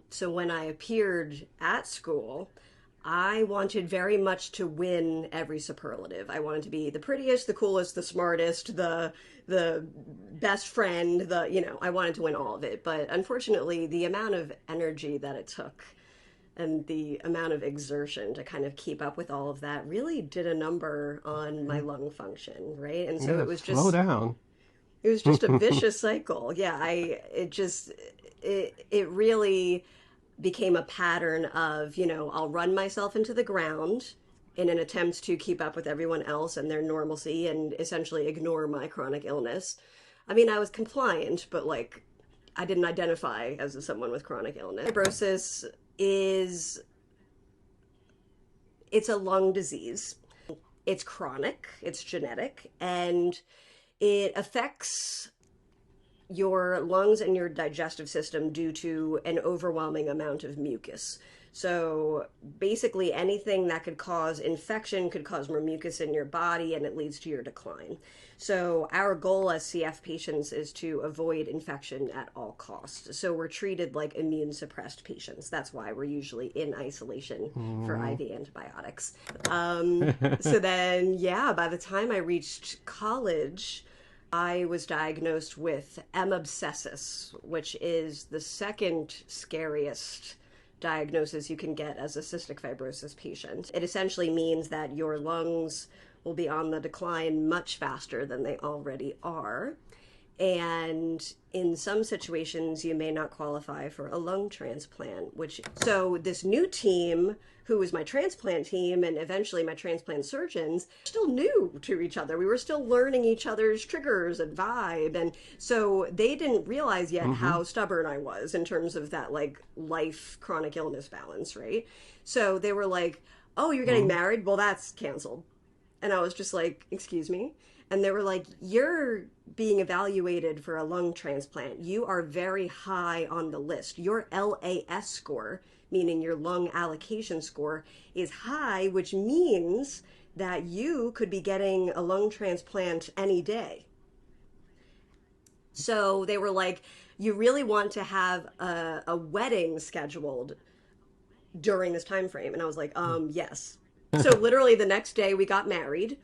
So when I appeared at school, I wanted very much to win every superlative. I wanted to be the prettiest, the coolest, the smartest, the best friend, I wanted to win all of it. But unfortunately, the amount of energy that it took and the amount of exertion to kind of keep up with all of that really did a number on my lung function, right? And so Yeah, slow down. it was just a vicious cycle. Yeah, it really became a pattern of, I'll run myself into the ground in an attempt to keep up with everyone else and their normalcy and essentially ignore my chronic illness. I mean, I was compliant, but like I didn't identify as someone with chronic illness. Fibrosis is it's a lung disease. It's chronic, it's genetic, and it affects your lungs and your digestive system due to an overwhelming amount of mucus. So basically anything that could cause infection could cause more mucus in your body, and it leads to your decline. So our goal as CF patients is to avoid infection at all costs. So we're treated like immune suppressed patients. That's why we're usually in isolation for IV antibiotics. So then, yeah, by the time I reached college, I was diagnosed with M. abscessus, which is the second scariest diagnosis you can get as a cystic fibrosis patient. It essentially means that your lungs will be on the decline much faster than they already are. And in some situations, you may not qualify for a lung transplant, so this new team, who was my transplant team and eventually my transplant surgeons, still new to each other. We were still learning each other's triggers and vibe. And so they didn't realize yet how stubborn I was in terms of that like life chronic illness balance, right? So they were like, oh, you're getting married? Well, that's canceled. And I was just like, excuse me? And they were like, you're being evaluated for a lung transplant. You are very high on the list. Your LAS score, meaning your lung allocation score, is high, which means that you could be getting a lung transplant any day. So they were like, you really want to have a wedding scheduled during this time frame? And I was like, yes. So literally the next day we got married.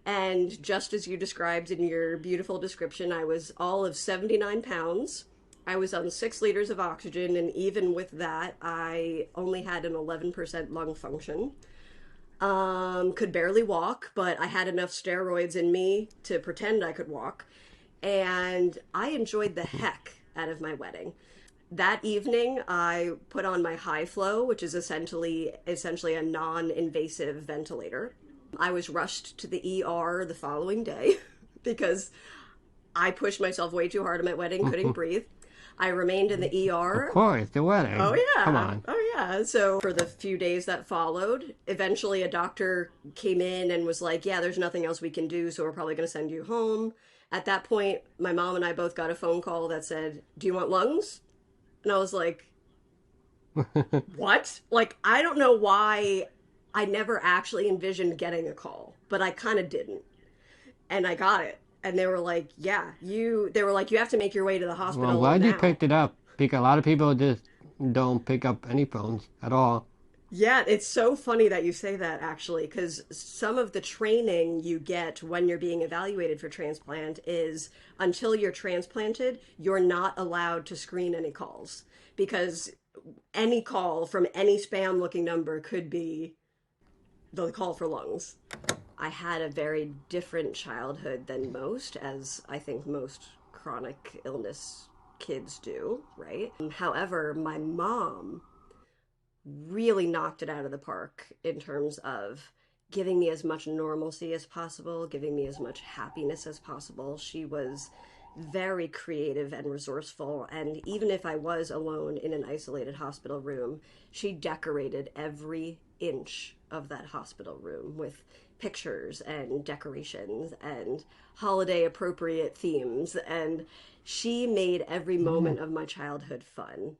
And just as you described in your beautiful description, I was all of 79 pounds. I was on 6 liters of oxygen, and even with that, I only had an 11% lung function. Could barely walk, but I had enough steroids in me to pretend I could walk. And I enjoyed the heck out of my wedding. That evening, I put on my high flow, which is essentially a non-invasive ventilator. I was rushed to the ER the following day because I pushed myself way too hard at my wedding, couldn't breathe. I remained in the ER. Of course, the wedding. Oh, yeah. Come on. Oh, yeah. So for the few days that followed, eventually a doctor came in and was like, yeah, there's nothing else we can do, so we're probably going to send you home. At that point, my mom and I both got a phone call that said, do you want lungs? And I was like, what? Like, I don't know why I never actually envisioned getting a call, but I kind of didn't. And I got it. And they were like, yeah, you have to make your way to the hospital now. Well, glad you picked it up, because a lot of people just don't pick up any phones at all. Yeah, it's so funny that you say that, actually, because some of the training you get when you're being evaluated for transplant is until you're transplanted, you're not allowed to screen any calls, because any call from any spam-looking number could be the call for lungs. I had a very different childhood than most, as I think most chronic illness kids do, right? However, my mom really knocked it out of the park in terms of giving me as much normalcy as possible, giving me as much happiness as possible. She was very creative and resourceful, and even if I was alone in an isolated hospital room, she decorated every inch of that hospital room with pictures and decorations and holiday appropriate themes, and she made every moment of my childhood fun.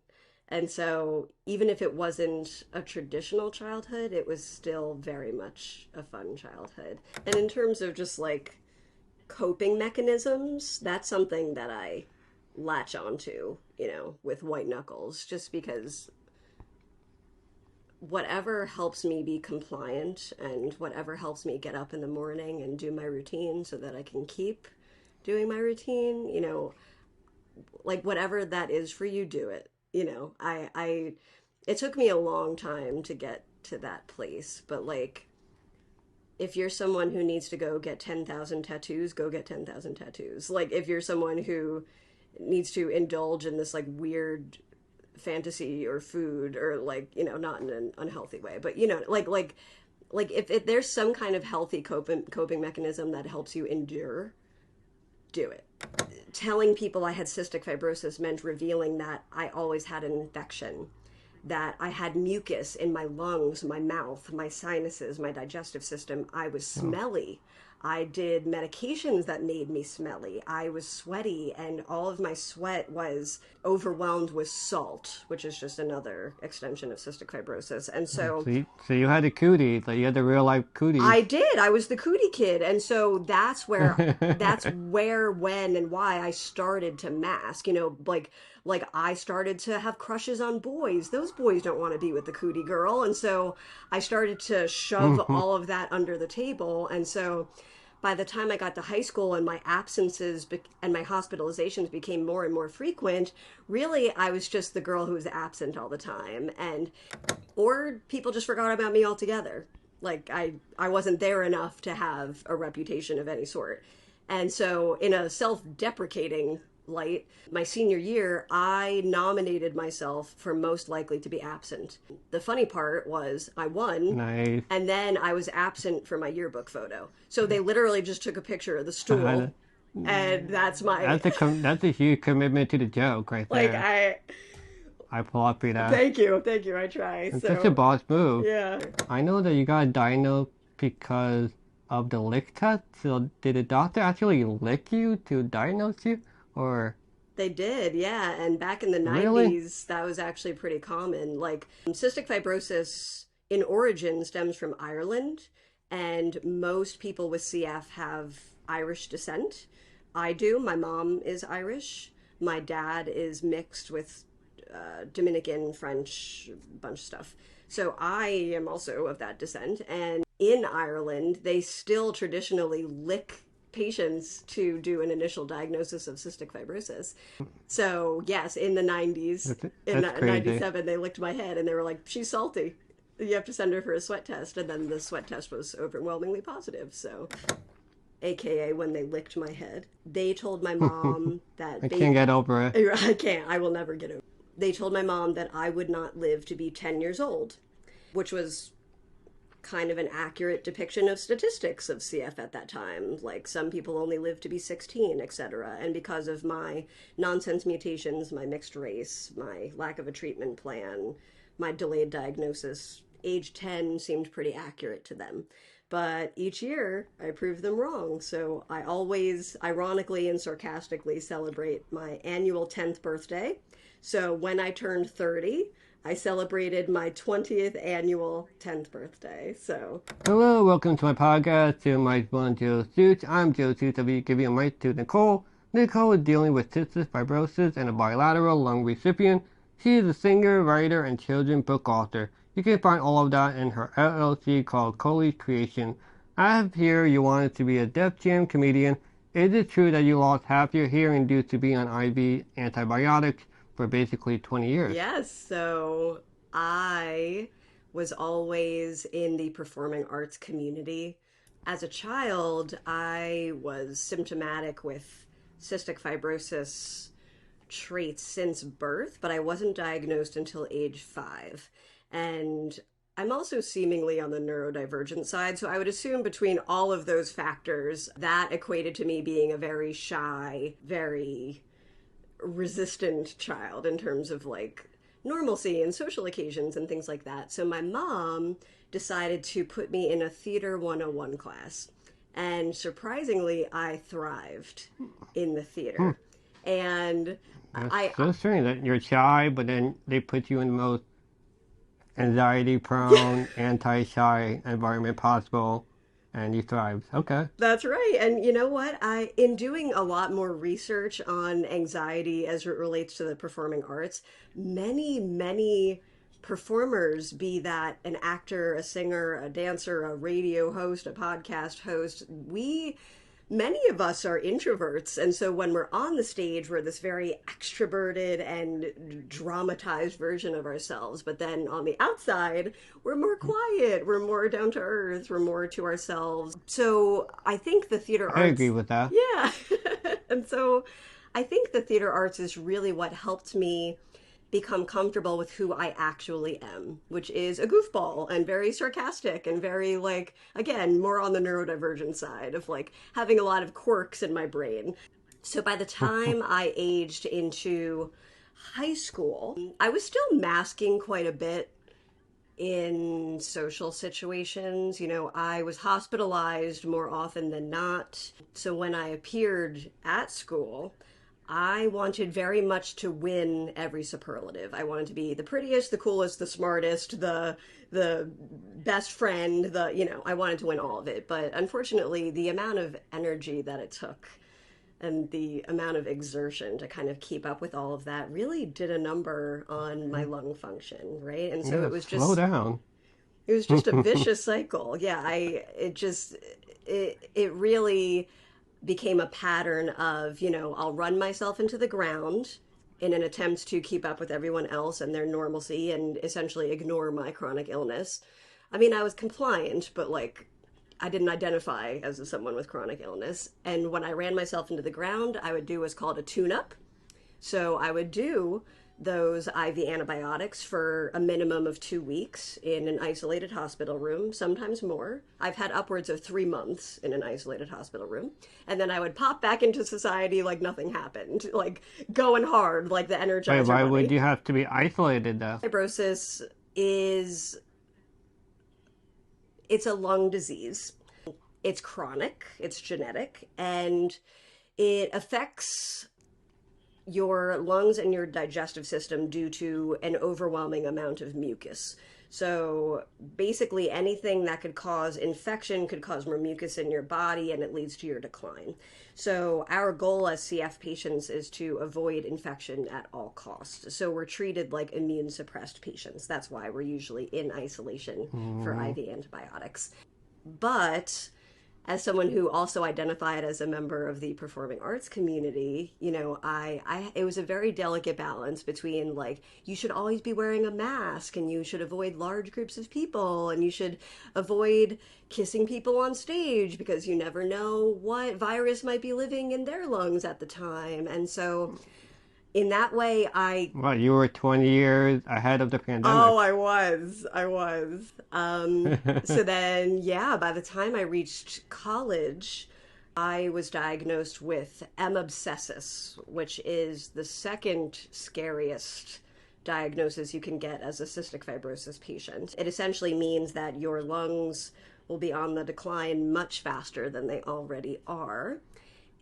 And so even if it wasn't a traditional childhood, it was still very much a fun childhood. And in terms of just like coping mechanisms, that's something that I latch onto, with white knuckles, just because whatever helps me be compliant and whatever helps me get up in the morning and do my routine so that I can keep doing my routine, you know, like whatever that is for you, do it. You know, it took me a long time to get to that place, but like, if you're someone who needs to go get 10,000 tattoos, go get 10,000 tattoos. Like, if you're someone who needs to indulge in this like weird fantasy or food, or like, you know, not in an unhealthy way, but you know, like if there's some kind of healthy coping mechanism that helps you endure, do it. Telling people I had cystic fibrosis meant revealing that I always had an infection, that I had mucus in my lungs, my mouth, my sinuses, my digestive system. I was smelly. I did medications that made me smelly. I was sweaty, and all of my sweat was overwhelmed with salt, which is just another extension of cystic fibrosis. And so you had a cootie, like you had the real life cooties. I did. I was the cootie kid. And so that's where, when, and why I started to mask, you know, like I started to have crushes on boys. Those boys don't want to be with the cootie girl. And so I started to shove all of that under the table. And so by the time I got to high school and my absences and my hospitalizations became more and more frequent, really I was just the girl who was absent all the time. Or people just forgot about me altogether. Like I wasn't there enough to have a reputation of any sort. And so in a self-deprecating light, my senior year, I nominated myself for most likely to be absent. The funny part was I won. Nice. And then I was absent for my yearbook photo. So they literally just took a picture of the stool. And that's that's a huge commitment to the joke right there. Like I applaud for that. Thank you. I try. It's such a boss move. Yeah. I know that you got diagnosed because of the lick test. So did the doctor actually lick you to diagnose you, or? They did, yeah. And back in the 90s, really? That was actually pretty common. Like, cystic fibrosis in origin stems from Ireland, and most people with CF have Irish descent. I do. My mom is Irish. My dad is mixed with Dominican, French, bunch of stuff. So I am also of that descent. And in Ireland, they still traditionally lick patients to do an initial diagnosis of cystic fibrosis. So yes, in the 90s, in 97, they licked my head and they were like, she's salty. You have to send her for a sweat test. And then the sweat test was overwhelmingly positive. So, AKA when they licked my head, they told my mom that I can't get over it. I can't. I will never get over it. They told my mom that I would not live to be 10 years old, which was kind of an accurate depiction of statistics of CF at that time. Like, some people only live to be 16, etc. And because of my nonsense mutations, my mixed race, my lack of a treatment plan, my delayed diagnosis, age 10 seemed pretty accurate to them. But each year, I proved them wrong. So I always, ironically and sarcastically, celebrate my annual 10th birthday. So when I turned 30, I celebrated my 20th annual 10th birthday. So hello, welcome to my podcast, Joe Mike One Joe Suits. I'm Joe Suits. I'll be giving a mic to Nicole. Nicole is dealing with cystic fibrosis and a bilateral lung recipient. She is a singer, writer, and children's book author. You can find all of that in her LLC called Coley's Creation. I have here you wanted to be a Def Jam comedian. Is it true that you lost half your hearing due to being on IV antibiotics for basically 20 years? Yes, so I was always in the performing arts community. As a child, I was symptomatic with cystic fibrosis traits since birth, but I wasn't diagnosed until age 5. And I'm also seemingly on the neurodivergent side, so I would assume between all of those factors, that equated to me being a very shy, very resistant child in terms of like normalcy and social occasions and things like that. So my mom decided to put me in a Theater 101 class. And surprisingly, I thrived in the theater. And That's so strange that you're shy, but then they put you in the most anxiety-prone, anti-shy environment possible, and you thrived. Okay. That's right. And you know what? In doing a lot more research on anxiety as it relates to the performing arts, many performers, be that an actor, a singer, a dancer, a radio host, a podcast host, many of us are introverts. And so when we're on the stage, we're this very extroverted and dramatized version of ourselves. But then on the outside, we're more quiet, we're more down to earth, we're more to ourselves. So I think the theater arts... I agree with that. Yeah. And so I think the theater arts is really what helped me become comfortable with who I actually am, which is a goofball and very sarcastic and very, like, again, more on the neurodivergent side of, like, having a lot of quirks in my brain. So by the time I aged into high school, I was still masking quite a bit in social situations. You know, I was hospitalized more often than not. So when I appeared at school, I wanted very much to win every superlative. I wanted to be the prettiest, the coolest, the smartest, the best friend, I wanted to win all of it. But unfortunately, the amount of energy that it took and the amount of exertion to kind of keep up with all of that really did a number on my lung function, right? And so it was just... Slow down. It was just a vicious cycle. Yeah, it really became a pattern of, I'll run myself into the ground in an attempt to keep up with everyone else and their normalcy and essentially ignore my chronic illness. I mean, I was compliant, but I didn't identify as someone with chronic illness. And when I ran myself into the ground, I would do what's called a tune-up. So I would do those IV antibiotics for a minimum of 2 weeks in an isolated hospital room, sometimes more. I've had upwards of 3 months in an isolated hospital room. And then I would pop back into society like nothing happened, like going hard, like the Energizer Wait, why Bunny. would you have to be isolated, though? Fibrosis it's a lung disease. It's chronic, it's genetic, and it affects your lungs and your digestive system due to an overwhelming amount of mucus. So basically anything that could cause infection could cause more mucus in your body, and it leads to your decline. So our goal as CF patients is to avoid infection at all costs. So we're treated like immune suppressed patients. That's why we're usually in isolation for IV antibiotics. But as someone who also identified as a member of the performing arts community, it was a very delicate balance between, you should always be wearing a mask, and you should avoid large groups of people, and you should avoid kissing people on stage because you never know what virus might be living in their lungs at the time. And so in that way, Well, you were 20 years ahead of the pandemic. Oh, I was. So then, by the time I reached college, I was diagnosed with M. abscessus, which is the second scariest diagnosis you can get as a cystic fibrosis patient. It essentially means that your lungs will be on the decline much faster than they already are.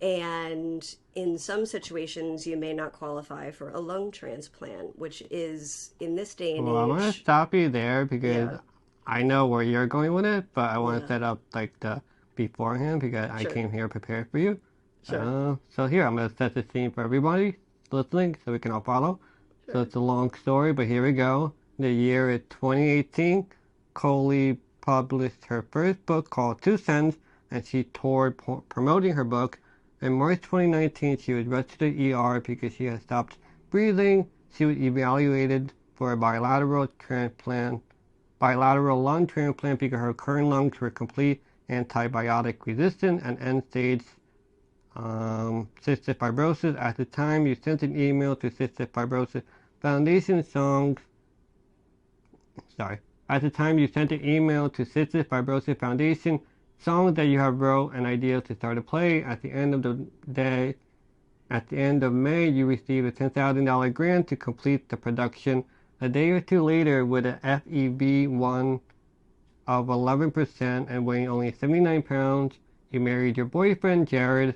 And in some situations, you may not qualify for a lung transplant, which is, in this day and age... Well, I'm going to stop you there because I know where you're going with it, but I want to set up the beforehand because I came here prepared for you. Sure. So here, I'm going to set the scene for everybody listening so we can all follow. Sure. So it's a long story, but here we go. The year is 2018. Coley published her first book called 2 Cents, and she toured promoting her book. In March 2019, she was rushed to the ER because she had stopped breathing. She was evaluated for a bilateral lung transplant because her current lungs were complete antibiotic resistant and end-stage cystic fibrosis. At the time, you sent an email to Cystic Fibrosis Foundation songs that you have wrote and ideas to start a play. At the end of May, you received a $10,000 grant to complete the production. A day or two later, with a fev1 of 11% and weighing only 79 pounds, you married your boyfriend, Jared.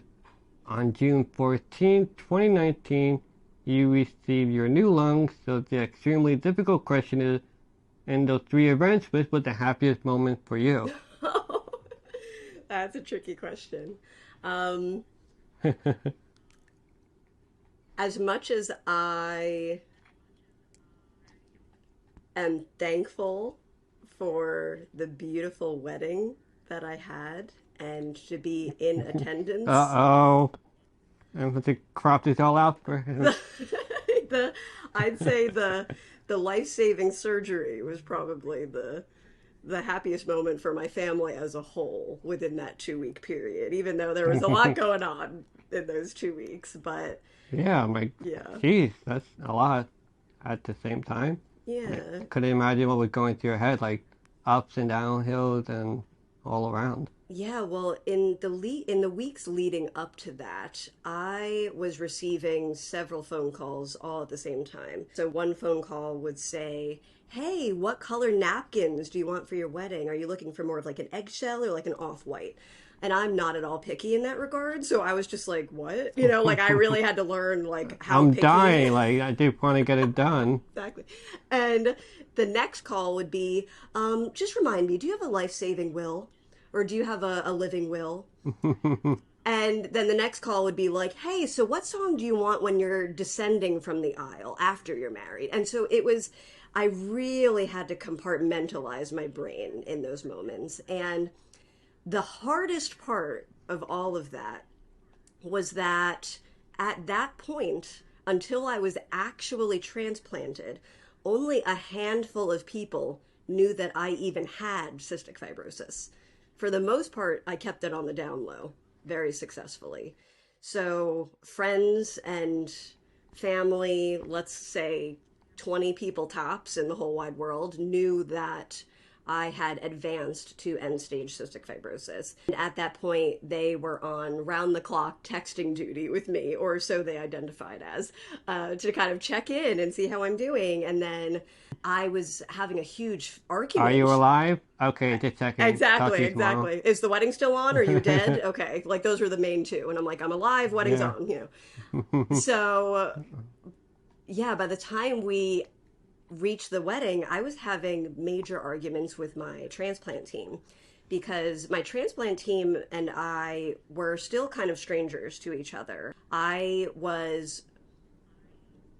On June 14, 2019, you received your new lungs. So the extremely difficult question is, in those 3 events, which was the happiest moment for you? That's a tricky question. As much as I am thankful for the beautiful wedding that I had and to be in attendance. Uh-oh. I'm going to crop this all out for him. the I'd say the life-saving surgery was probably the happiest moment for my family as a whole within that 2 week period, even though there was a lot going on in those 2 weeks. But Yeah, I'm like, yeah, geez, that's a lot at the same time. yeah. I couldn't imagine what was going through your head, like ups and downhills and all around. Yeah, well, in the weeks leading up to that, I was receiving several phone calls all at the same time. So one phone call would say, "Hey, what color napkins do you want for your wedding? Are you looking for more of like an eggshell or like an off-white?" And I'm not at all picky in that regard, so I was just like, "What?" Like I really had to learn like how I'm picky. dying, like I do want to get it done. Exactly. And the next call would be, just remind me, do you have a life-saving will? Or do you have a living will? And then the next call would be like, hey, so what song do you want when you're descending from the aisle after you're married? And so I really had to compartmentalize my brain in those moments. And the hardest part of all of that was that at that point, until I was actually transplanted, only a handful of people knew that I even had cystic fibrosis. For the most part, I kept it on the down low very successfully. So friends and family, let's say 20 people tops in the whole wide world, knew that I had advanced to end-stage cystic fibrosis. And at that point, they were on round-the-clock texting duty with me, or so they identified as, to kind of check in and see how I'm doing. And then I was having a huge argument. Are you alive? Okay, just checking. Exactly, exactly. Is the wedding still on? Are you dead? Okay, like those were the main two. And I'm like, I'm alive, wedding's Yeah. on, So, yeah, by the time we reached the wedding, I was having major arguments with my transplant team because my transplant team and I were still kind of strangers to each other. I was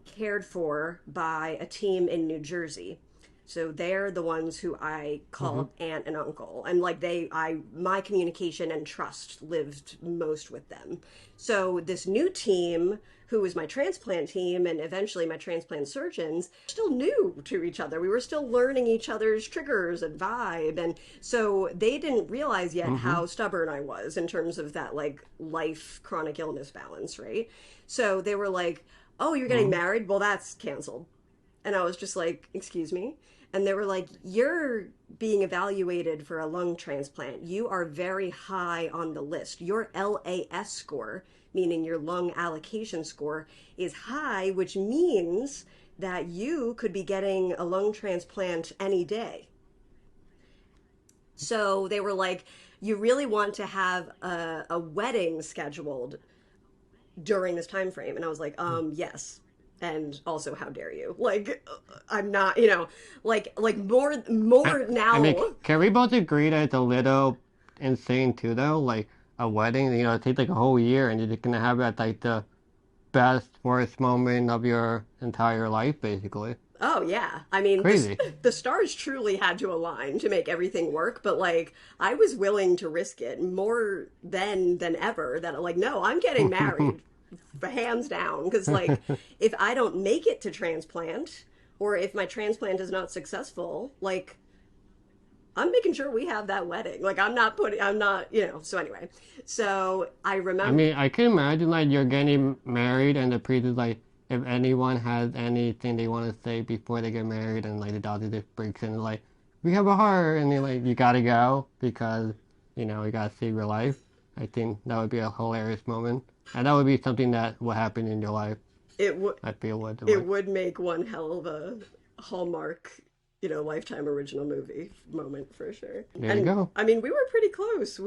cared for by a team in New Jersey. So they're the ones who I called aunt and uncle. And like my communication and trust lived most with them. So this new team, who was my transplant team and eventually my transplant surgeons, still new to each other. We were still learning each other's triggers and vibe. And so they didn't realize yet how stubborn I was in terms of that like life chronic illness balance, right? So they were like, oh, you're getting married? Well, that's canceled. And I was just like, excuse me? And they were like, you're being evaluated for a lung transplant. You are very high on the list. Your LAS score, meaning your lung allocation score, is high, which means that you could be getting a lung transplant any day. So they were like, you really want to have a wedding scheduled during this time frame? And I was like, yes. And also, how dare you? Like, I'm not, like more now. I mean, can we both agree that it's a little insane too, though? Like a wedding, it takes like a whole year, and you're just gonna have it at like the best, worst moment of your entire life, basically. Oh yeah, I mean, Crazy. the stars truly had to align to make everything work. But like, I was willing to risk it more than ever. That like, no, I'm getting married. Hands down, because like if I don't make it to transplant or if my transplant is not successful, like I'm making sure we have that wedding. Like I'm not so anyway, so I remember. I mean, I can imagine like you're getting married and the priest is like, if anyone has anything they want to say before they get married, and like the doctor just breaks in and like, we have a heart, and they're like, you gotta go because you gotta save your life. I think that would be a hilarious moment. And that would be something that would happen in your life. It would. I feel would. It would make one hell of a Hallmark, Lifetime original movie moment for sure. There you go. I mean, we were pretty close.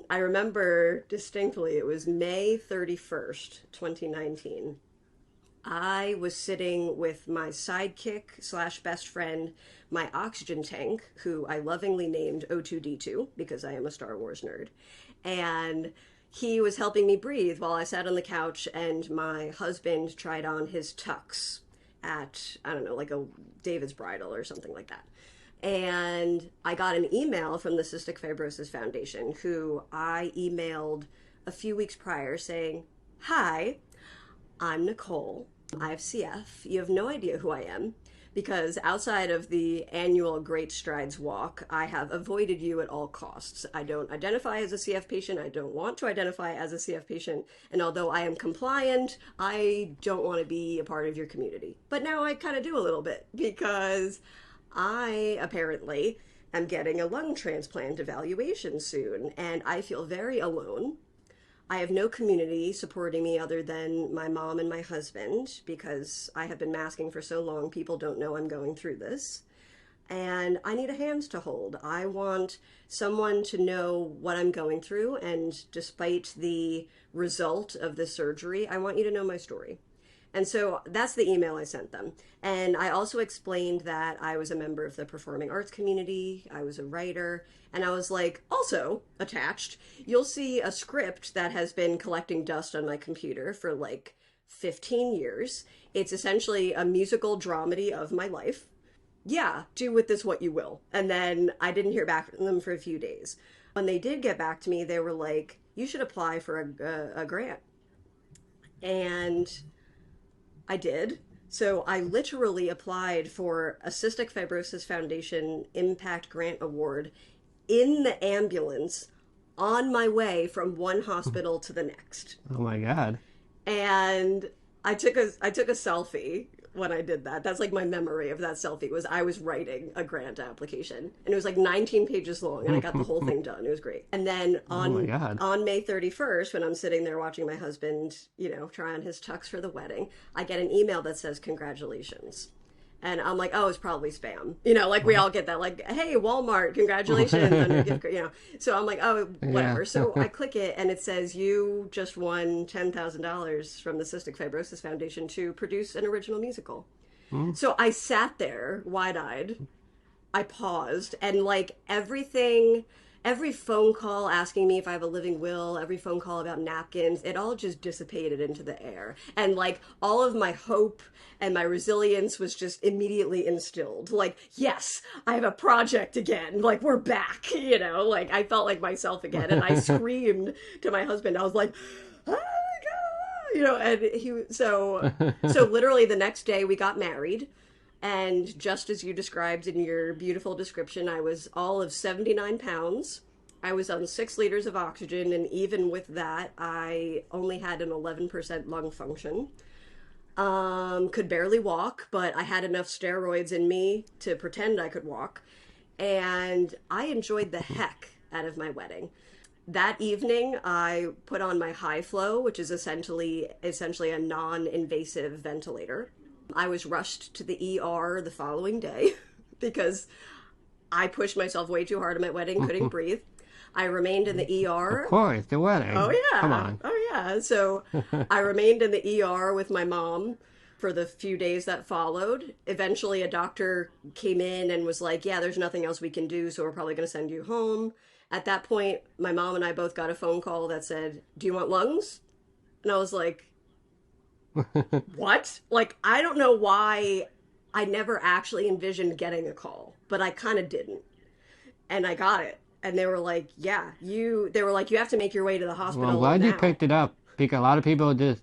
I remember distinctly. It was May 31st, 2019. I was sitting with my sidekick / best friend, my oxygen tank, who I lovingly named O2D2 because I am a Star Wars nerd, and he was helping me breathe while I sat on the couch and my husband tried on his tux. at, I don't know, like a David's Bridal or something like that. And I got an email from the Cystic Fibrosis Foundation, who I emailed a few weeks prior saying, "Hi, I'm Nicole. I have CF. You have no idea who I am, because outside of the annual Great Strides Walk, I have avoided you at all costs. I don't identify as a CF patient. I don't want to identify as a CF patient. And although I am compliant, I don't want to be a part of your community." But now I kind of do a little bit, because I apparently am getting a lung transplant evaluation soon, and I feel very alone. I have no community supporting me other than my mom and my husband, because I have been masking for so long, people don't know I'm going through this. And I need a hand to hold. I want someone to know what I'm going through, and despite the result of the surgery, I want you to know my story. And so that's the email I sent them. And I also explained that I was a member of the performing arts community, I was a writer, and I was like, also attached, you'll see a script that has been collecting dust on my computer for like 15 years. It's essentially a musical dramedy of my life. Yeah, do with this what you will. And then I didn't hear back from them for a few days. When they did get back to me, they were like, "You should apply for a grant." And I did. So I literally applied for a Cystic Fibrosis Foundation Impact Grant Award in the ambulance on my way from one hospital to the next. Oh my God. And I took a selfie when I did that. That's like my memory of that selfie, was I was writing a grant application, and it was like 19 pages long, and I got the whole thing done. It was great. And then on May 31st, when I'm sitting there watching my husband, try on his tux for the wedding, I get an email that says, "Congratulations." And I'm like, oh, it's probably spam. Like we all get that, like, "Hey, Walmart, congratulations on your gift card," So I'm like, oh, whatever. Yeah. So I click it, and it says, "You just won $10,000 from the Cystic Fibrosis Foundation to produce an original musical." So I sat there wide-eyed. I paused, and like every phone call asking me if I have a living will, every phone call about napkins, it all just dissipated into the air. And like all of my hope and my resilience was just immediately instilled. Like, yes, I have a project again. Like, we're back, like I felt like myself again. And I screamed to my husband. I was like, "Oh my God," and so literally the next day we got married. And just as you described in your beautiful description, I was all of 79 pounds. I was on 6 liters of oxygen, and even with that, I only had an 11% lung function. Could barely walk, but I had enough steroids in me to pretend I could walk. And I enjoyed the heck out of my wedding. That evening, I put on my high flow, which is essentially a non-invasive ventilator. I was rushed to the ER the following day because I pushed myself way too hard at my wedding, couldn't breathe. I remained in the ER. Of course, the wedding. Oh, yeah. Come on. Oh, yeah. So I remained in the ER with my mom for the few days that followed. Eventually, a doctor came in and was like, "Yeah, there's nothing else we can do, so we're probably going to send you home." At that point, my mom and I both got a phone call that said, "Do you want lungs?" And I was like, what? Like, I don't know why I never actually envisioned getting a call, but I kind of didn't. And I got it. And they were like, you have to make your way to the hospital. Well, I'm glad you picked it up, because a lot of people just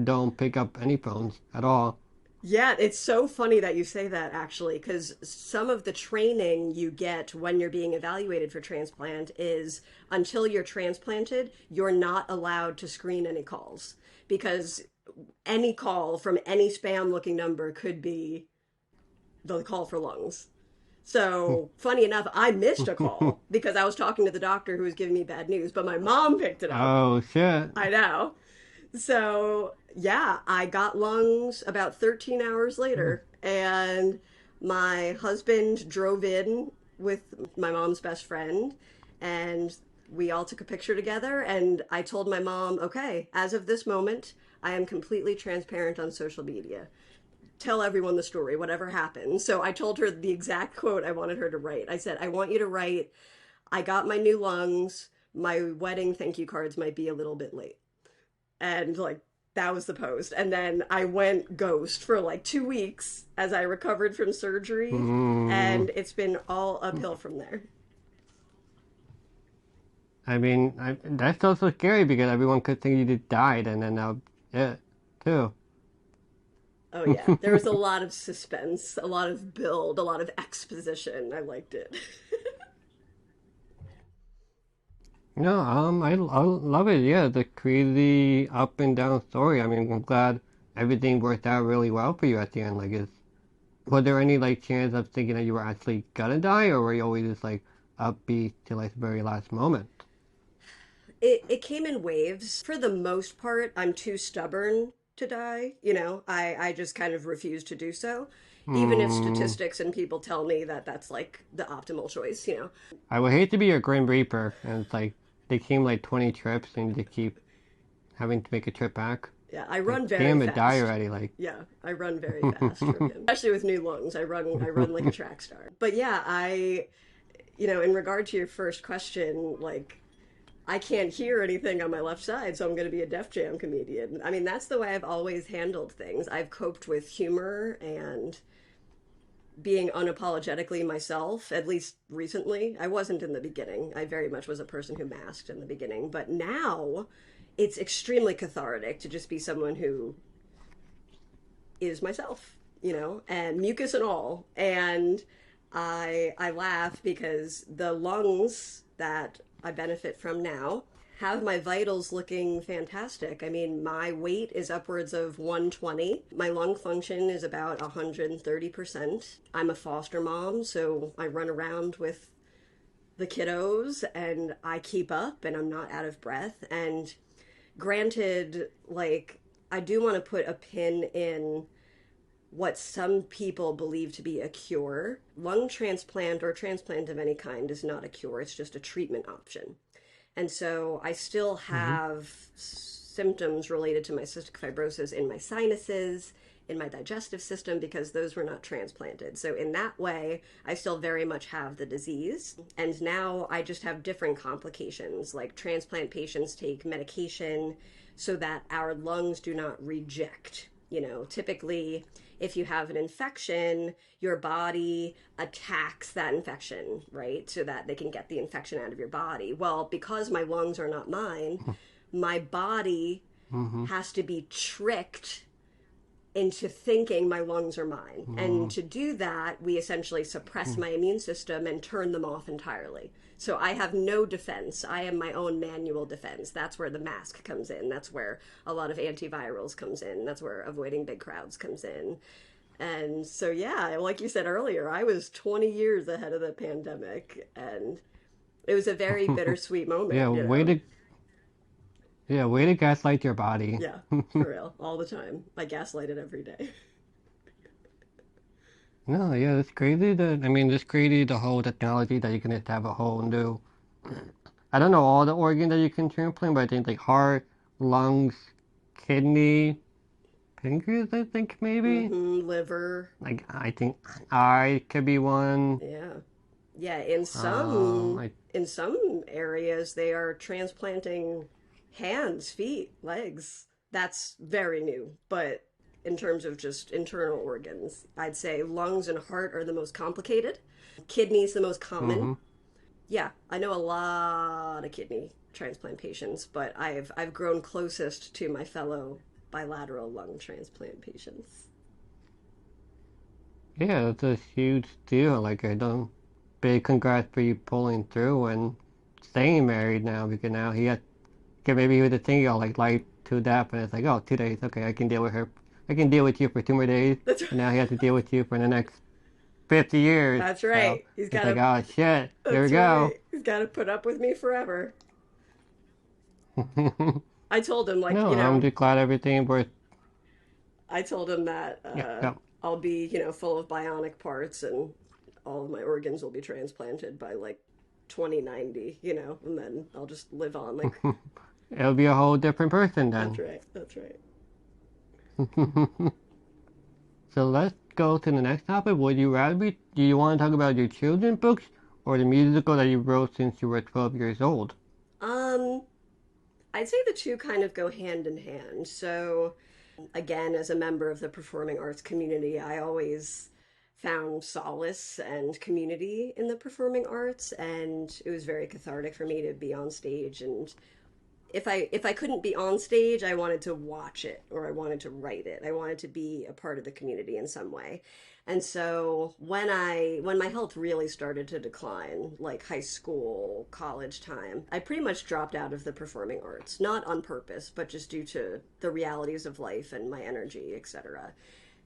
don't pick up any phones at all. Yeah, it's so funny that you say that, actually, because some of the training you get when you're being evaluated for transplant is until you're transplanted, you're not allowed to screen any calls, because any call from any spam looking number could be the call for lungs. So funny enough, I missed a call because I was talking to the doctor who was giving me bad news, but my mom picked it up. Oh, shit. I know. So yeah, I got lungs about 13 hours later, and my husband drove in with my mom's best friend, and we all took a picture together, and I told my mom, "Okay, as of this moment, I am completely transparent on social media. Tell everyone the story, whatever happened." So I told her the exact quote I wanted her to write. I said, "I want you to write, I got my new lungs. My wedding thank you cards might be a little bit late." And like That was the post. And then I went ghost for like 2 weeks as I recovered from surgery. And it's been all uphill from there. I mean, that's also scary because everyone could think you just died and then now, yeah, too. Oh, yeah. There was a lot of suspense, a lot of build, a lot of exposition. I liked it. No, I love it. Yeah, the crazy up and down story. I mean, I'm glad everything worked out really well for you at the end. Like, was there any like chance of thinking that you were actually gonna die, or were you always just like upbeat till like the very last moment? It came in waves. For the most part, I'm too stubborn to die. I just kind of refuse to do so. Even if Hmm. statistics and people tell me that that's like the optimal choice. I would hate to be your Grim Reaper, and it's like they came like 20 trips, and you keep having to make a trip back. Yeah, I Like, run very damn it, die fast. already! Like, Yeah, I run very fast from him. Especially with new lungs. I run like a track star. But yeah, in regard to your first question, like I can't hear anything on my left side, so I'm going to be a Def Jam comedian. I mean, that's the way I've always handled things. I've coped with humor and being unapologetically myself, at least recently. I wasn't in the beginning. I very much was a person who masked in the beginning, but now it's extremely cathartic to just be someone who is myself, and mucus and all. And I laugh because the lungs that I benefit from now have my vitals looking fantastic. I mean, my weight is upwards of 120. My lung function is about 130%. I'm a foster mom, so I run around with the kiddos and I keep up and I'm not out of breath. And granted, like, I do want to put a pin in what some people believe to be a cure. Lung transplant or transplant of any kind is not a cure, it's just a treatment option. And so I still hmm have symptoms related to my cystic fibrosis in my sinuses, in my digestive system, because those were not transplanted. So in that way, I still very much have the disease. And now I just have different complications. Like transplant patients take medication so that our lungs do not reject. Typically, if you have an infection, your body attacks that infection, right? So that they can get the infection out of your body. Well, because my lungs are not mine, my body hmm has to be tricked into thinking my lungs are mine. And to do that, we essentially suppress my immune system and turn them off entirely. So I have no defense. I am my own manual defense. That's where the mask comes in. That's where a lot of antivirals comes in. That's where avoiding big crowds comes in. And so, yeah, like you said earlier, I was 20 years ahead of the pandemic. And it was a very bittersweet Yeah, moment. way to gaslight your body. Yeah, for real. All the time. I gaslight it every day. No, yeah, it's crazy that, I mean, it's crazy the whole technology that you can just have a whole new, I don't know all the organs that you can transplant, but I think like heart, lungs, kidney, pancreas, I think maybe. Liver. Like, I think eye could be one. Yeah. Yeah, in Um, some I, in some areas they are transplanting hands, feet, legs. That's very new, but in terms of just internal organs, I'd say lungs and heart are the most complicated. Kidney's the most common. mm-hmm. Yeah, I know a lot of kidney transplant patients, but I've grown closest to my fellow bilateral lung transplant patients. Yeah, that's a huge deal. Like, I don't, big congrats for you pulling through and staying married now because now he had, okay, maybe he was thinking of like life to death, and it's like, oh, 2 days, okay, I can deal with her. I can deal with you for 2 more days, That's and now he has to deal with you for the next 50 years. that's So right. He's it's got like, to oh shit, here we That's go. right. He's got to put up with me forever. I told him, like, No, I'm just glad everything worked. I told him that Yeah, yeah. I'll be, full of bionic parts and all of my organs will be transplanted by like 2090, and then I'll just live on. Like, It'll be a whole different person that's then. right. That's right. So let's go to the next topic. Would you rather be, do you want to talk about your children's books or the musical that you wrote since you were 12 years old? Um, I'd say the two kind of go hand in hand. So, again, as a member of the performing arts community, I always found solace and community in the performing arts, and it was very cathartic for me to be on stage. And if I couldn't be on stage, I wanted to watch it or I wanted to write it. I wanted to be a part of the community in some way. And so when my health really started to decline, like high school, college time, I pretty much dropped out of the performing arts, not on purpose, but just due to the realities of life and my energy, etc.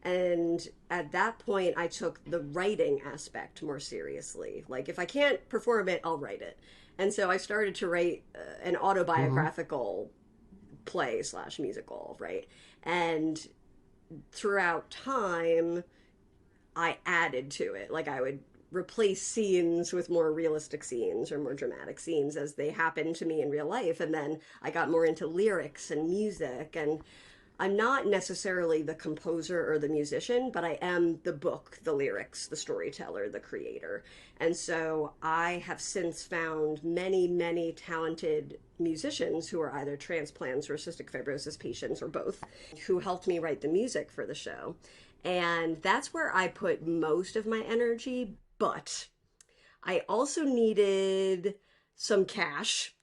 And at that point, I took the writing aspect more seriously. Like, if I can't perform it, I'll write it. And so I started to write an autobiographical play slash musical, right? And throughout time, I added to it. Like, I would replace scenes with more realistic scenes or more dramatic scenes as they happened to me in real life. And then I got more into lyrics and music, and I'm not necessarily the composer or the musician, but I am the book, the lyrics, the storyteller, the creator. And so I have since found many, many talented musicians who are either transplants or cystic fibrosis patients or both, who helped me write the music for the show. And that's where I put most of my energy, but I also needed some cash.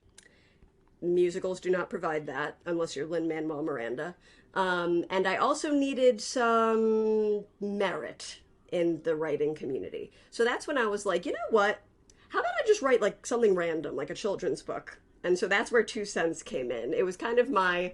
Musicals do not provide that unless you're Lin-Manuel Miranda. And I also needed some merit in the writing community. So that's when I was like, you know what? How about I just write like something random, like a children's book? And so that's where 2 Cents came in. It was kind of my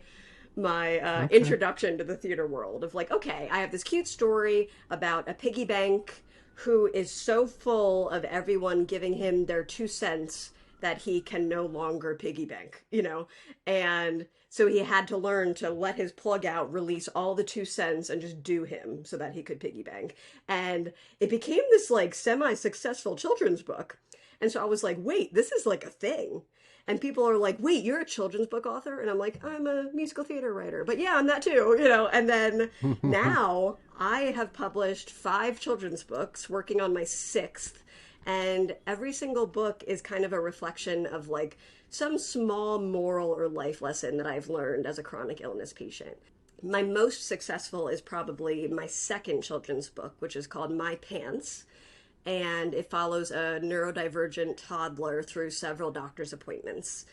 introduction to the theater world of like, okay, I have this cute story about a piggy bank who is so full of everyone giving him their 2 cents that he can no longer piggy bank, you know? And so he had to learn to let his plug out, release all the 2 cents and just do him so that he could piggy bank. And it became this like semi-successful children's book. And so I was like, wait, this is like a thing. And people are like, wait, you're a children's book author? And I'm like, I'm a musical theater writer. But yeah, I'm that too, you know? And then now I have published 5 children's books, working on my 6th. And every single book is kind of a reflection of like some small moral or life lesson that I've learned as a chronic illness patient. My most successful is probably my 2nd children's book, which is called My Pants. And it follows a neurodivergent toddler through several doctor's appointments.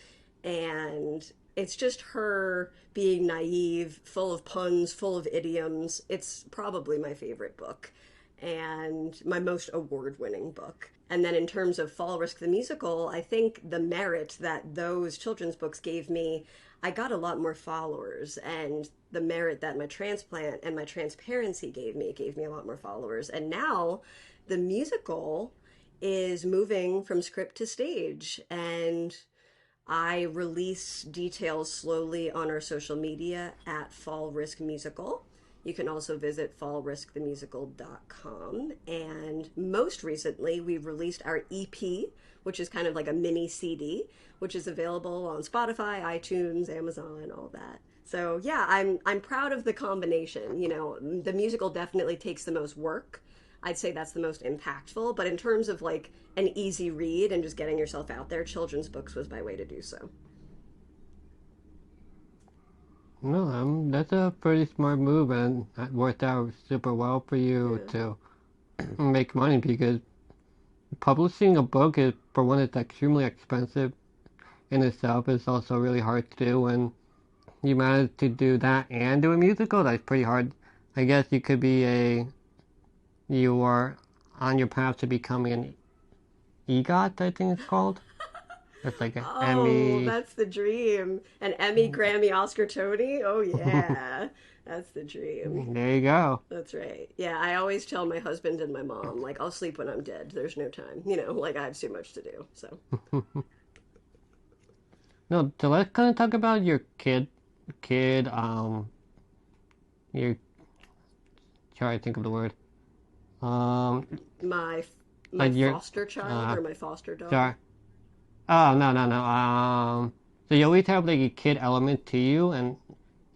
And it's just her being naive, full of puns, full of idioms. It's probably my favorite book and my most award-winning book. And then in terms of Fall Risk the Musical, I think the merit that those children's books gave me, I got a lot more followers, and the merit that my transplant and my transparency gave me a lot more followers. And now the musical is moving from script to stage, and I release details slowly on our social media at Fall Risk Musical. You can also visit fallriskthemusical.com. And most recently, we released our EP, which is kind of like a mini CD, which is available on Spotify, iTunes, Amazon, all that. So yeah, I'm proud of the combination. You know, the musical definitely takes the most work. I'd say that's the most impactful. But in terms of like an easy read and just getting yourself out there, children's books was my way to do so. No, that's a pretty smart move, and that worked out super well for you to make money, because publishing a book is, for one, it's extremely expensive in itself. It's also really hard to do, and you managed to do that and do a musical. That's pretty hard. I guess you are on your path to becoming an EGOT, I think it's called. That's like an Emmy. That's the dream. An Emmy, Grammy, Oscar, Tony. Oh yeah, that's the dream. There you go. That's right. Yeah, I always tell my husband and my mom, like, I'll sleep when I'm dead. There's no time. You know, like I have too much to do. So. No, so let's kind of talk about your your, try to think of the word. My foster child or my foster dog. Sorry. Oh, no. So you always have like a kid element to you, and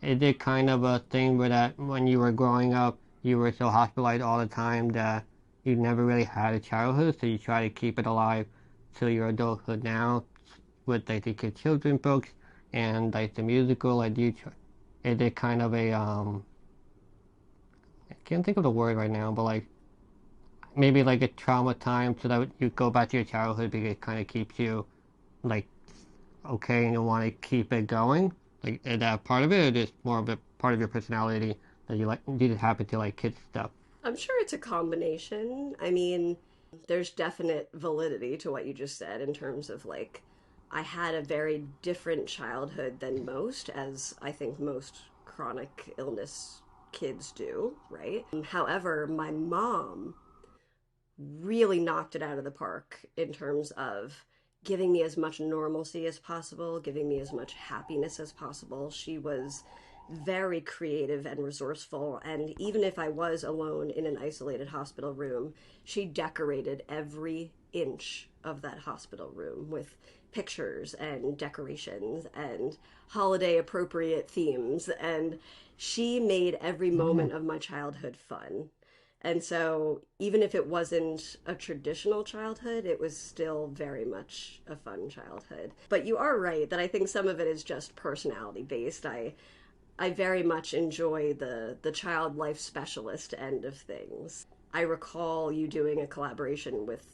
is it kind of a thing where that when you were growing up, you were so hospitalized all the time that you never really had a childhood, so you try to keep it alive till your adulthood now with like the kid children books And like the musical, like is it kind of a I can't think of the word right now, but like maybe like a trauma time so that you go back to your childhood because it kind of keeps you like okay and you want to keep it going. Like is that part of it, or just more of a part of your personality that you just happen to like kid stuff? I'm sure it's a combination. I mean, there's definite validity to what you just said in terms of like, I had a very different childhood than most, as I think most chronic illness kids do, right? However, my mom really knocked it out of the park in terms of giving me as much normalcy as possible, giving me as much happiness as possible. She was very creative and resourceful, and even if I was alone in an isolated hospital room, she decorated every inch of that hospital room with pictures and decorations and holiday appropriate themes, and she made every moment of my childhood fun. And so, even if it wasn't a traditional childhood, it was still very much a fun childhood. But you are right that I think some of it is just personality based. I very much enjoy the child life specialist end of things. I recall you doing a collaboration with,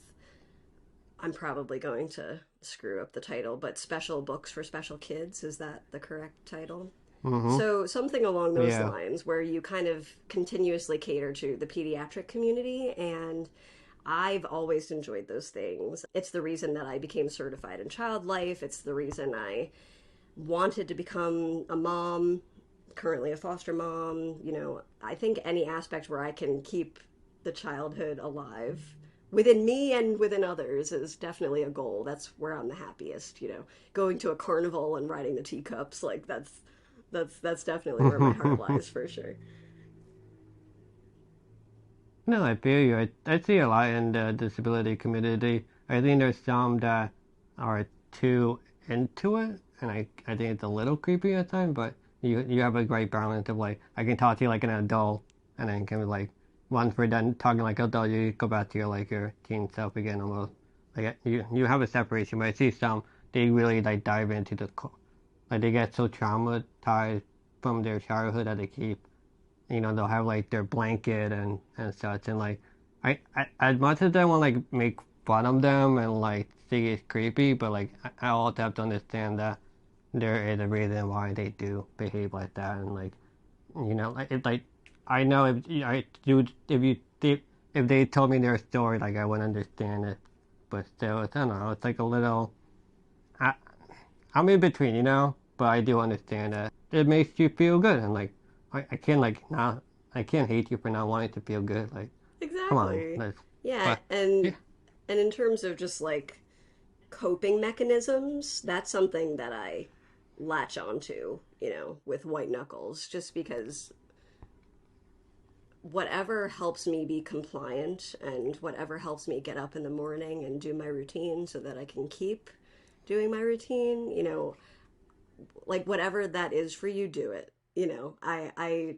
I'm probably going to screw up the title, but Special Books for Special Kids. Is that the correct title? Mm-hmm. So something along those Yeah. lines where you kind of continuously cater to the pediatric community, and I've always enjoyed those things. It's the reason that I became certified in child life. It's the reason I wanted to become a mom, currently a foster mom. You know, I think any aspect where I can keep the childhood alive within me and within others is definitely a goal. That's where I'm the happiest, you know. Going to a carnival and riding the teacups, like that's definitely where my heart lies for sure. No, I feel you. I see a lot in the disability community. I think there's some that are too into it, and I think it's a little creepy at times, but you have a great balance of like, I can talk to you like an adult, and then can be like, once we're done talking like adult, you go back to your teen self again almost. Like you have a separation, but I see some, they really like dive into like they get so traumatized from their childhood that they keep, they'll have like their blanket and such, and like I as much as I want like make fun of them and like think it's creepy, but like I also have to understand that there is a reason why they do behave like that, and like like it's like I know I do if they told me their story, like I wouldn't understand it, but still it's, I don't know, it's like a little, I, I'm in between, but I do understand that it makes you feel good, and like I can't like not I can't hate you for not wanting to feel good. Like, come on, Exactly. let's. Yeah, But yeah, and in terms of just like coping mechanisms, that's something that I latch onto, you know, with white knuckles, just because whatever helps me be compliant and whatever helps me get up in the morning and do my routine so that I can keep doing my routine, you know, like whatever that is for you, do it. You know, I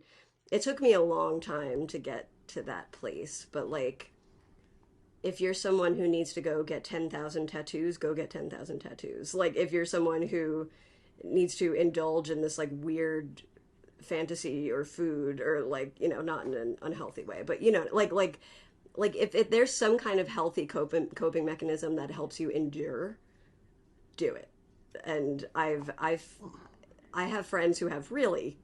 it took me a long time to get to that place, but like if you're someone who needs to go get 10,000 tattoos, go get 10,000 tattoos. Like if you're someone who needs to indulge in this like weird fantasy or food or like, you know, not in an unhealthy way, but you know, like if there's some kind of healthy coping mechanism that helps you endure, do it. And I have friends who have really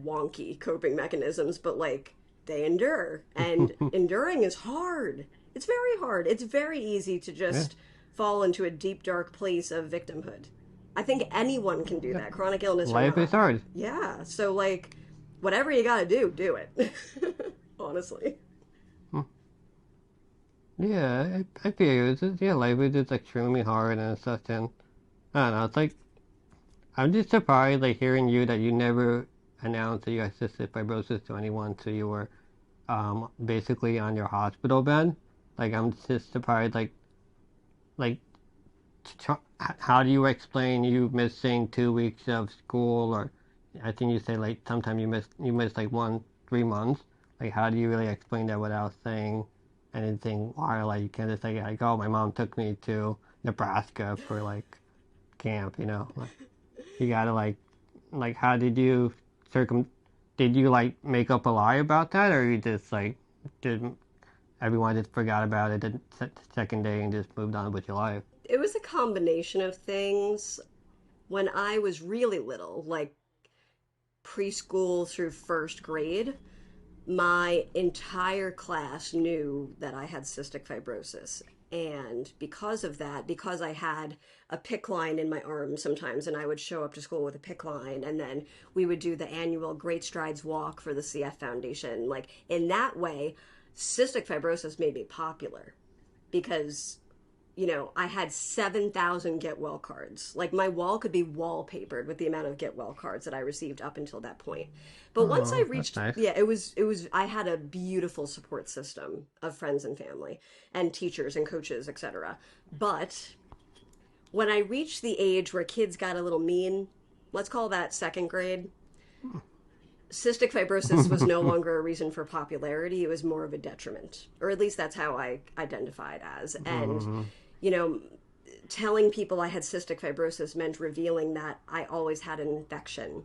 wonky coping mechanisms, but like they endure, and enduring is hard. It's very hard. It's very easy to yeah, just fall into a deep dark place of victimhood. I think anyone can do yeah. that, chronic illness or Life is not. hard. Yeah, so like whatever you got to do it. Honestly. Hmm. Yeah, I feel you. Yeah, life is just extremely hard and such, and I don't know. It's like I'm just surprised, like hearing you that you never announced that you had cystic fibrosis to anyone, so you were basically on your hospital bed. Like I'm just surprised, like how do you explain you missing 2 weeks of school, or I think you say like sometimes you miss like 3 months. Like how do you really explain that without saying anything wild? Like you can't just say like, oh, my mom took me to Nebraska for like camp, Like, You gotta how did you did you like make up a lie about that, or you just like did everyone just forgot about it the second day and just moved on with your life? It was a combination of things. When I was really little, like preschool through first grade, my entire class knew that I had cystic fibrosis. And because of that, because I had a PICC line in my arm sometimes, and I would show up to school with a PICC line, and then we would do the annual Great Strides Walk for the CF Foundation. Like, in that way, cystic fibrosis made me popular because I had 7,000 get well cards. Like, my wall could be wallpapered with the amount of get well cards that I received up until that point. But once I reached, nice. yeah, I had a beautiful support system of friends and family and teachers and coaches, etc. But when I reached the age where kids got a little mean, let's call that second grade, cystic fibrosis was no longer a reason for popularity. It was more of a detriment, or at least that's how I identified as. And telling people I had cystic fibrosis meant revealing that I always had an infection,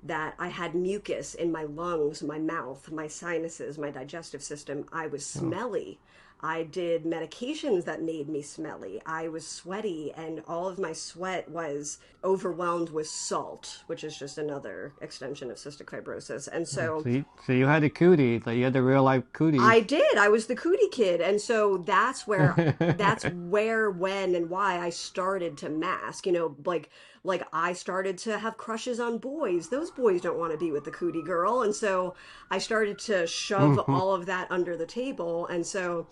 that I had mucus in my lungs, my mouth, my sinuses, my digestive system. I was smelly. I did medications that made me smelly. I was sweaty, and all of my sweat was overwhelmed with salt, which is just another extension of cystic fibrosis. And so you had a cootie, like you had the real life cooties. I did. I was the cootie kid. And so that's where, when, and why I started to mask, like I started to have crushes on boys. Those boys don't want to be with the cootie girl. And so I started to shove all of that under the table. And so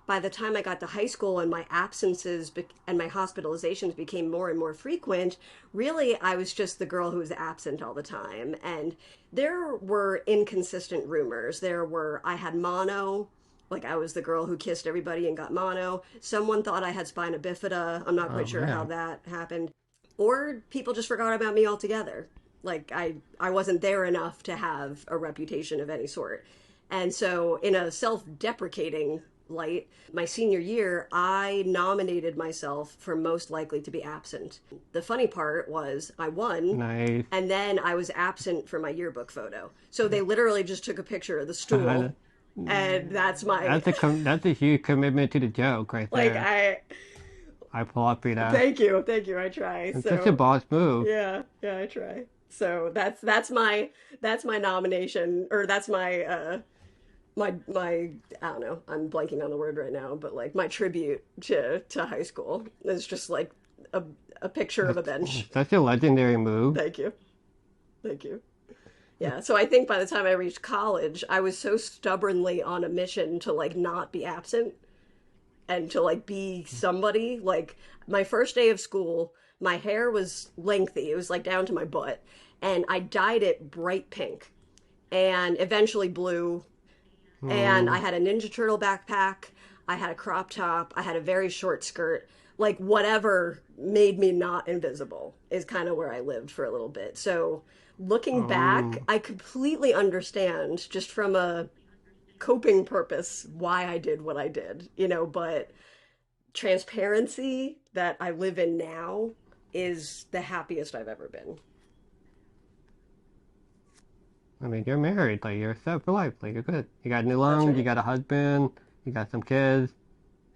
by the time I got to high school and my absences and my hospitalizations became more and more frequent, really I was just the girl who was absent all the time. And there were inconsistent rumors. I had mono, like I was the girl who kissed everybody and got mono. Someone thought I had spina bifida. I'm not quite sure how that happened. Or people just forgot about me altogether. Like I wasn't there enough to have a reputation of any sort. And so in a self-deprecating light, my senior year, I nominated myself for most likely to be absent. The funny part was I won, nice. And then I was absent for my yearbook photo. So they literally just took a picture of the stool, and that's a huge commitment to the joke right there. I pull up for that. Thank you. I try. It's such a boss move. Yeah, I try. So that's my nomination, or that's my my I don't know, I'm blanking on the word right now, but like my tribute to high school is just like a picture of a bench. Such a legendary move. Thank you. Yeah, so I think by the time I reached college, I was so stubbornly on a mission to like not be absent and to like be somebody. Like my first day of school, my hair was lengthy. It was like down to my butt, and I dyed it bright pink and eventually blue. And I had a Ninja Turtle backpack, I had a crop top, I had a very short skirt. Like whatever made me not invisible is kind of where I lived for a little bit. So looking back, I completely understand just from a coping purpose why I did what I did, but transparency that I live in now is the happiest I've ever been. I mean, you're married, like you're set for life, like you're good. You got new lungs, right. You got a husband, you got some kids,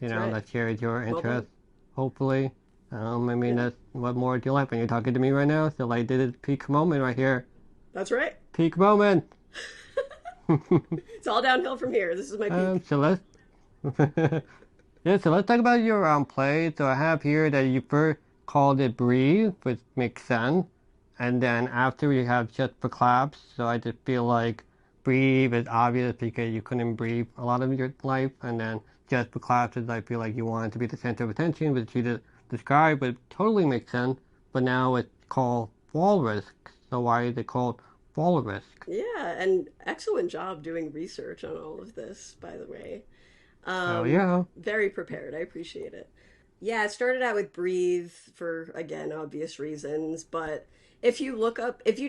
that shares your interests, hopefully. I mean, that's what more do you like when you're talking to me right now? So like, this is peak moment right here. That's right. Peak moment. It's all downhill from here. This is my peak. So let's talk about your play. So I have here that you first called it Breathe, which makes sense. And then after you have Just for Claps, so I just feel like Breathe is obvious because you couldn't breathe a lot of your life. And then Just for Claps is I feel like you wanted to be the center of attention, which you just described, but it totally makes sense. But now it's called Fall Risk. So why is it called Fall Risk? Yeah, and excellent job doing research on all of this, by the way. Yeah. Very prepared. I appreciate it. Yeah, it started out with Breathe for, again, obvious reasons, but if you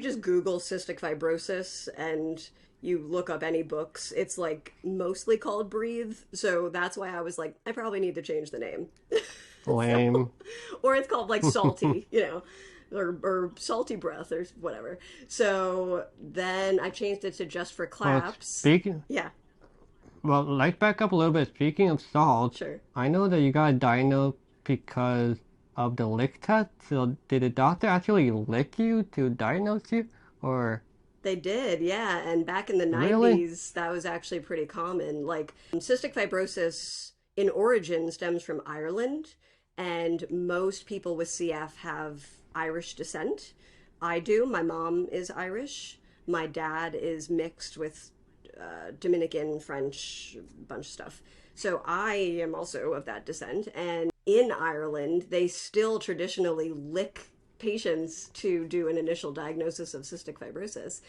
just Google cystic fibrosis and you look up any books, it's like mostly called Breathe. So that's why I was like, I probably need to change the name. Lame. Or it's called like Salty, or salty breath or whatever. So then I changed it to just for Well, claps. speaking, Yeah, well, let's back up a little bit. Speaking of salt, sure. I know that you got diagnosed because of the lick test. So did the doctor actually lick you to diagnose you, or They did, yeah. And back in the really? 90s, that was actually pretty common. Like, cystic fibrosis in origin stems from Ireland, and most people with CF have Irish descent. I do. My mom is Irish. My dad is mixed with Dominican, French, bunch of stuff. So I am also of that descent. And in Ireland, they still traditionally lick patients to do an initial diagnosis of cystic fibrosis.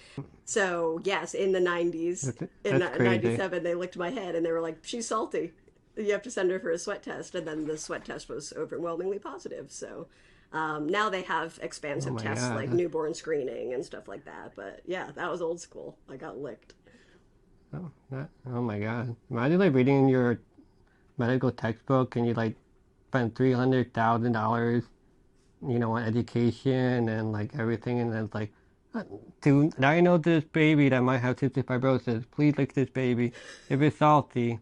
So, yes, in the 90s, in That's crazy. 97, they licked my head and they were like, she's salty. You have to send her for a sweat test. And then the sweat test was overwhelmingly positive. So now they have Oh expansive my tests like God. newborn screening and stuff like that. But yeah, that was old school. I got licked. Oh my God. Imagine like reading your medical textbook and you like spend $300,000, on education and like everything, and then it's like, to diagnose this baby that might have cystic fibrosis, please lick this baby. If it's salty,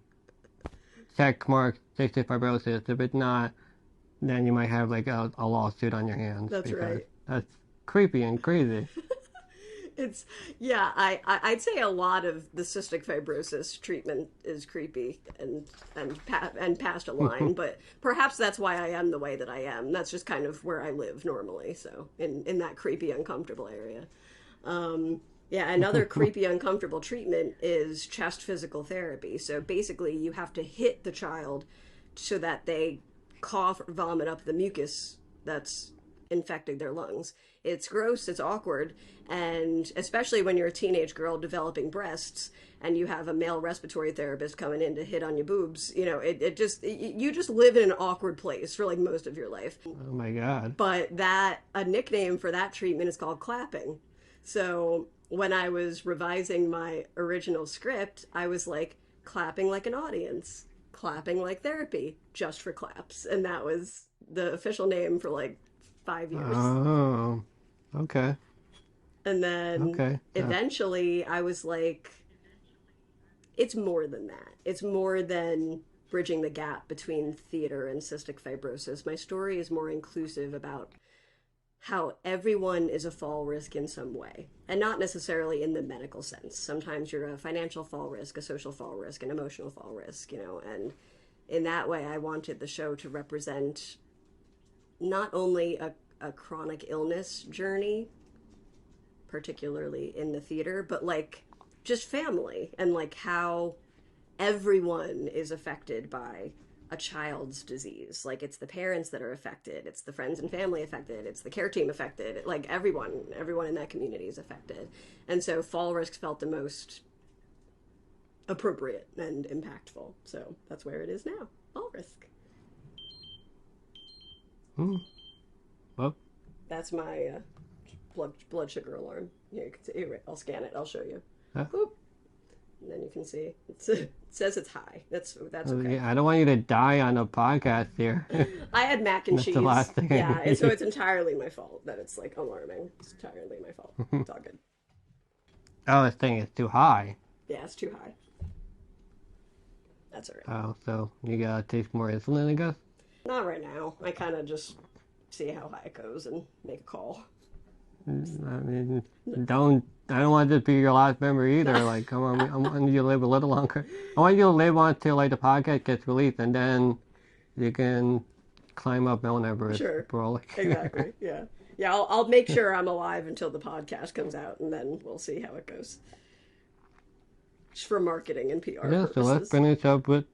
check mark cystic fibrosis. If it's not, then you might have like a lawsuit on your hands That's because right. that's creepy and crazy. It's yeah, I'd say a lot of the cystic fibrosis treatment is creepy and past a line, but perhaps that's why I am the way that I am. That's just kind of where I live normally, so in that creepy, uncomfortable area. Yeah, another creepy, uncomfortable treatment is chest physical therapy. So basically, you have to hit the child so that they cough or vomit up the mucus that's infected their lungs. It's gross, it's awkward, and especially when you're a teenage girl developing breasts and you have a male respiratory therapist coming in to hit on your boobs, you just live in an awkward place for like most of your life. Oh my God. But a nickname for that treatment is called clapping. So when I was revising my original script, I was like, clapping like an audience, clapping like therapy, just for claps. And that was the official name for like 5 years. Oh, okay. And then Okay. So, eventually I was like, it's more than that. It's more than bridging the gap between theater and cystic fibrosis. My story is more inclusive about how everyone is a fall risk in some way, and not necessarily in the medical sense. Sometimes you're a financial fall risk, a social fall risk, an emotional fall risk, and in that way, I wanted the show to represent not only a chronic illness journey, particularly in the theater, but like just family and like how everyone is affected by a child's disease. Like it's the parents that are affected, it's the friends and family affected, it's the care team affected, like everyone in that community is affected. And so fall risk felt the most appropriate and impactful. So that's where it is now. Fall risk. well, That's my blood sugar alarm. Here, you can see. Here, I'll scan it. I'll show you. uh, Boop. And then you can see it says it's high. That's okay. yeah, I don't want you to die on a podcast here. I had mac and That's cheese. the last thing I Yeah, need. so it's entirely my fault that it's like alarming. It's entirely my fault. It's all good. Oh, this thing is too high. Yeah, it's too high. That's all right. Oh, so you gotta take more insulin, I guess? Not right now. I kind of just see how high it goes and make a call. I mean, I don't want this to be your last memory either. Like, come on, I want you to live a little longer. I want you to live on until like the podcast gets released, and then you can climb up Mount Everest, Sure. bro. Like, Exactly. Yeah. Yeah, I'll make sure I'm alive until the podcast comes out, and then we'll see how it goes. Just for marketing and PR yeah. purposes. So let's finish up with.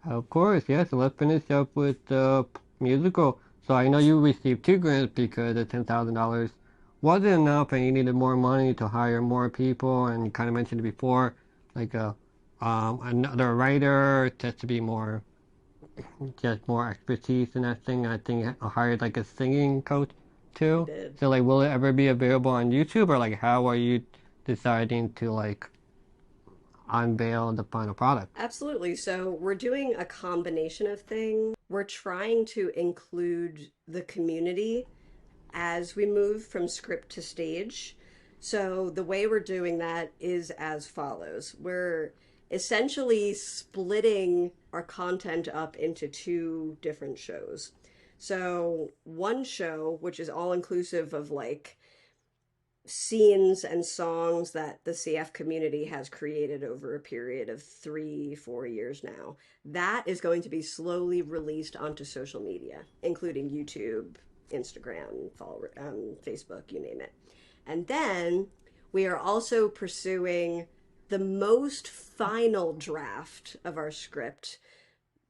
Of course, yeah. So let's finish up with the musical. So I know you received 2 grants because the $10,000 wasn't enough, and you needed more money to hire more people. And you kind of mentioned it before, like another writer, just to be more expertise in that thing. I think you hired like a singing coach too. I did. So like, will it ever be available on YouTube, or like, how are you deciding to like unveil the final product? Absolutely. So we're doing a combination of things. We're trying to include the community as we move from script to stage. So the way we're doing that is as follows. We're essentially splitting our content up into two different shows. So one show, which is all inclusive of like scenes and songs that the CF community has created over a period of 3-4 years now, that is going to be slowly released onto social media, including YouTube, Instagram, Facebook, you name it. And then we are also pursuing the most final draft of our script,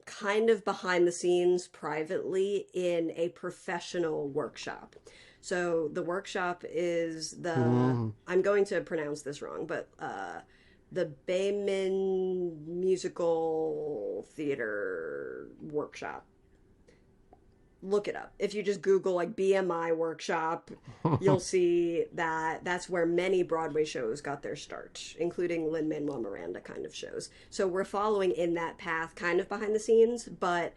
kind of behind the scenes privately in a professional workshop. So the workshop is I'm going to pronounce this wrong, but the Bayman Musical Theater Workshop. Look it up. If you just Google like BMI workshop, you'll see that that's where many Broadway shows got their start, including Lin-Manuel Miranda kind of shows. So we're following in that path kind of behind the scenes, but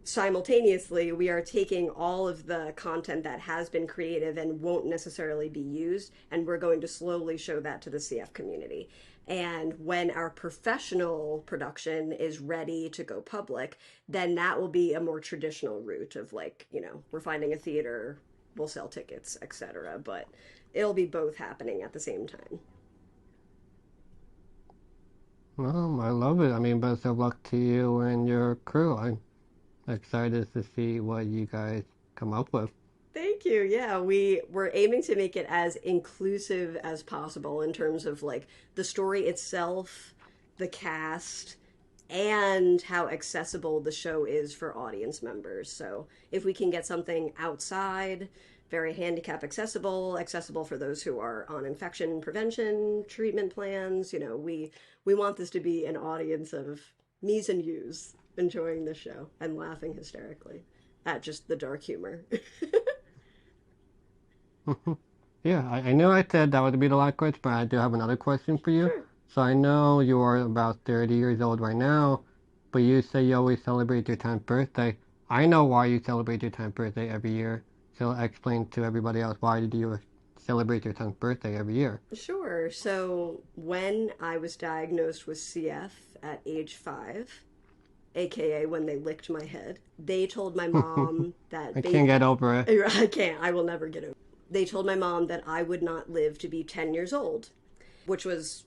simultaneously we are taking all of the content that has been creative and won't necessarily be used, and we're going to slowly show that to the CF community. And when our professional production is ready to go public, then that will be a more traditional route of like, you know, we're finding a theater, we'll sell tickets, etc. But it'll be both happening at the same time. Well, I love it. I mean, best of luck to you and your crew. I'm excited to see what you guys come up with. Thank you. Yeah, we're aiming to make it as inclusive as possible in terms of like the story itself, the cast, and how accessible the show is for audience members. So if we can get something outside, very handicap accessible for those who are on infection prevention treatment plans, you know, we want this to be an audience of me's and you's enjoying the show and laughing hysterically at just the dark humor. Yeah, I know I said that would be the last question, but I do have another question for you. Sure. So I know you are about 30 years old right now, but you say you always celebrate your 10th birthday. I know why you celebrate your 10th birthday every year. So explain to everybody else, why do you celebrate your 10th birthday every year? Sure. So when I was diagnosed with CF at age 5, aka when they licked my head, they told my mom that... I can't get over it. I can't. I will never get over it. They told my mom that I would not live to be 10 years old, which was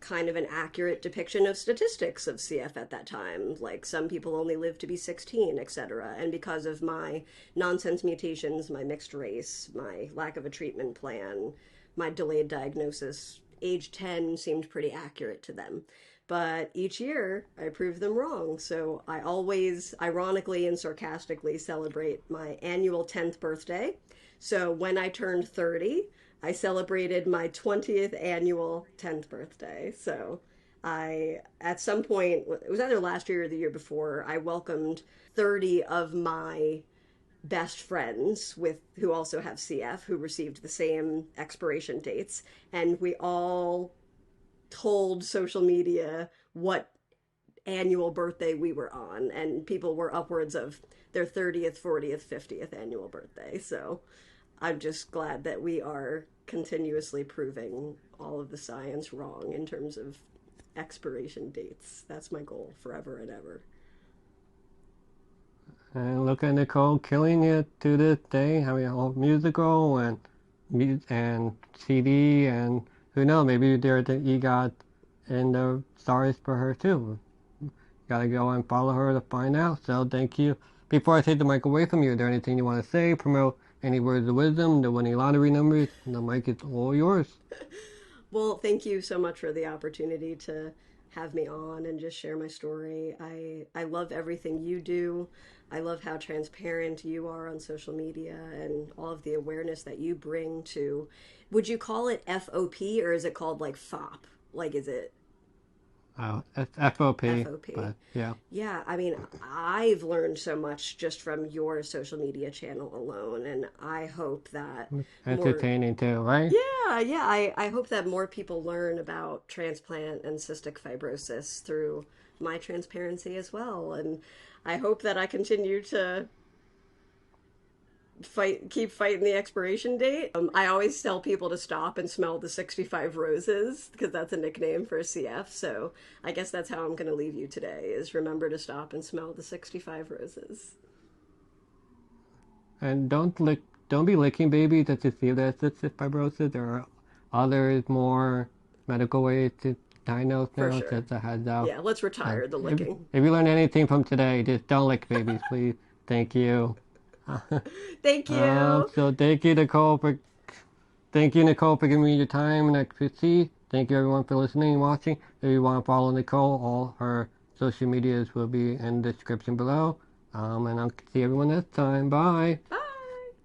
kind of an accurate depiction of statistics of CF at that time. Like, some people only live to be 16, etc. And because of my nonsense mutations, my mixed race, my lack of a treatment plan, my delayed diagnosis, age 10 seemed pretty accurate to them. But each year, I prove them wrong. So I always, ironically and sarcastically, celebrate my annual 10th birthday. So when I turned 30, I celebrated my 20th annual 10th birthday. So at some point, it was either last year or the year before, I welcomed 30 of my best friends who also have CF, who received the same expiration dates. And we all told social media what annual birthday we were on, and people were upwards of their 30th, 40th, 50th annual birthday. So I'm just glad that we are continuously proving all of the science wrong in terms of expiration dates. That's my goal forever and ever. And look at Nicole killing it to this day, having a whole musical and CD, and who knows, maybe there's an EGOT in the stars for her too. Gotta go and follow her to find out. So thank you. Before I take the mic away from you, is there anything you want to say, promote any words of wisdom, the winning lottery numbers? The mic is all yours. Well, thank you so much for the opportunity to have me on and just share my story. I love everything you do. I love how transparent you are on social media and all of the awareness that you bring to, would you call it FOP, or is it called like FOP? Like, is it? Oh, it's FOP. FOP. But, yeah. Yeah, I mean, I've learned so much just from your social media channel alone, and I hope that... Entertaining too, right? Yeah. I hope that more people learn about transplant and cystic fibrosis through my transparency as well, and I hope that I continue to keep fighting the expiration date. I always tell people to stop and smell the 65 roses because that's a nickname for a CF. So I guess that's how I'm going to leave you today, is remember to stop and smell the 65 roses. And don't be licking babies just to see that cystic fibrosis. There are other more medical ways to diagnose now. For sure. Just a heads up. Yeah, let's retire the licking. If you learned anything from today, just don't lick babies, please. Thank you. Thank you. So thank you, Nicole, for giving me your time and expertise. Thank you, everyone, for listening and watching. If you want to follow Nicole, all her social medias will be in the description below. And I'll see everyone next time. Bye. Bye.